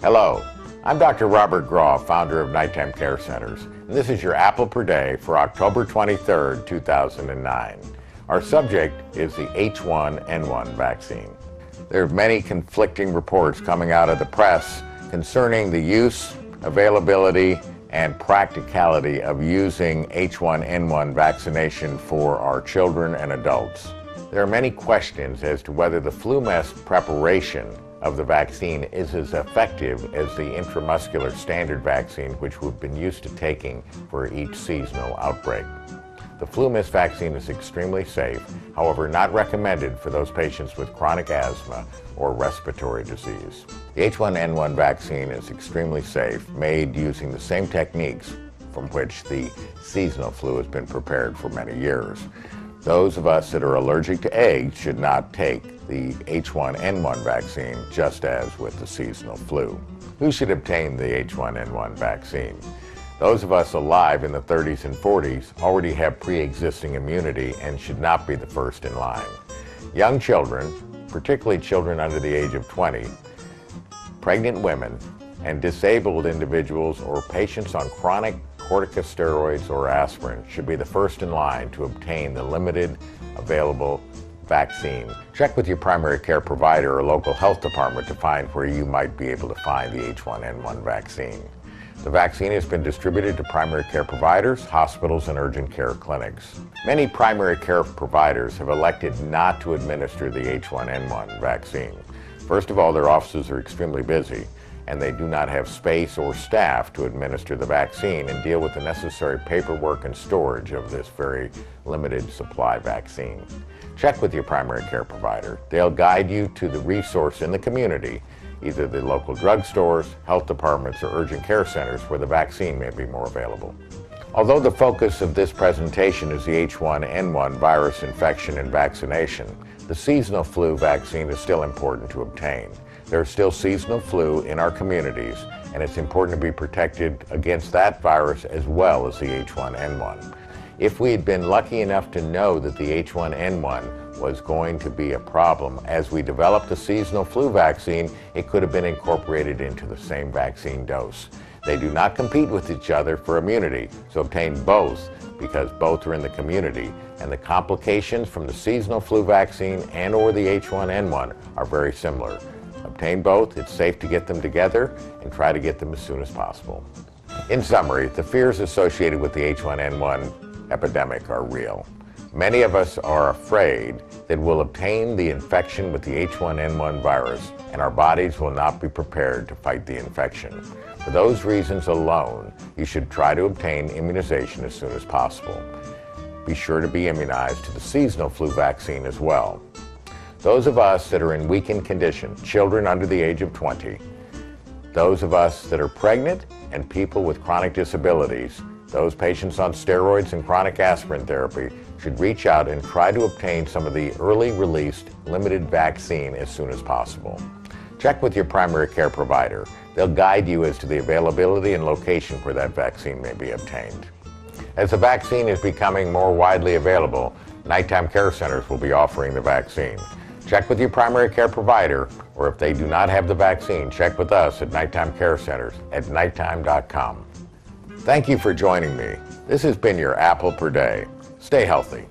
Hello, I'm Dr. Robert Graw, founder of Nighttime Care Centers, and this is your Apple Per Day for October 23rd, 2009. Our subject is the H1N1 vaccine. There are many conflicting reports coming out of the press concerning the use, availability, and practicality of using H1N1 vaccination for our children and adults. There are many questions as to whether the flu mask preparation of the vaccine is as effective as the intramuscular standard vaccine which we've been used to taking for each seasonal outbreak. The flu mist vaccine is extremely safe, however not recommended for those patients with chronic asthma or respiratory disease. The H1N1 vaccine is extremely safe, made using the same techniques from which the seasonal flu has been prepared for many years. Those of us that are allergic to eggs should not take the H1N1 vaccine, just as with the seasonal flu. Who should obtain the H1N1 vaccine? Those of us alive in the 30s and 40s already have pre-existing immunity and should not be the first in line. Young children, particularly children under the age of 20, pregnant women, and disabled individuals or patients on chronic corticosteroids or aspirin should be the first in line to obtain the limited available vaccine. Check with your primary care provider or local health department to find where you might be able to find the H1N1 vaccine. The vaccine has been distributed to primary care providers, hospitals, and urgent care clinics. Many primary care providers have elected not to administer the H1N1 vaccine. First of all, their offices are extremely busy, and they do not have space or staff to administer the vaccine and deal with the necessary paperwork and storage of this very limited supply vaccine. Check with your primary care provider. They'll guide you to the resource in the community, either the local drugstores, health departments, or urgent care centers where the vaccine may be more available. Although the focus of this presentation is the H1N1 virus infection and vaccination, the seasonal flu vaccine is still important to obtain. There is still seasonal flu in our communities, and it's important to be protected against that virus as well as the H1N1. If we had been lucky enough to know that the H1N1 was going to be a problem as we developed the seasonal flu vaccine, it could have been incorporated into the same vaccine dose. They do not compete with each other for immunity, so obtain both because both are in the community, and the complications from the seasonal flu vaccine and or the H1N1 are very similar. Obtain both, it's safe to get them together, and try to get them as soon as possible. In summary, the fears associated with the H1N1 epidemic are real. Many of us are afraid that we'll obtain the infection with the H1N1 virus and our bodies will not be prepared to fight the infection. For those reasons alone, you should try to obtain immunization as soon as possible. Be sure to be immunized to the seasonal flu vaccine as well. Those of us that are in weakened condition, children under the age of 20, those of us that are pregnant and people with chronic disabilities, those patients on steroids and chronic aspirin therapy should reach out and try to obtain some of the early released limited vaccine as soon as possible. Check with your primary care provider. They'll guide you as to the availability and location where that vaccine may be obtained. As the vaccine is becoming more widely available, Nighttime Care Centers will be offering the vaccine. Check with your primary care provider, or if they do not have the vaccine, check with us at Nighttime Care Centers at nighttime.com. Thank you for joining me. This has been your Apple Per Day. Stay healthy.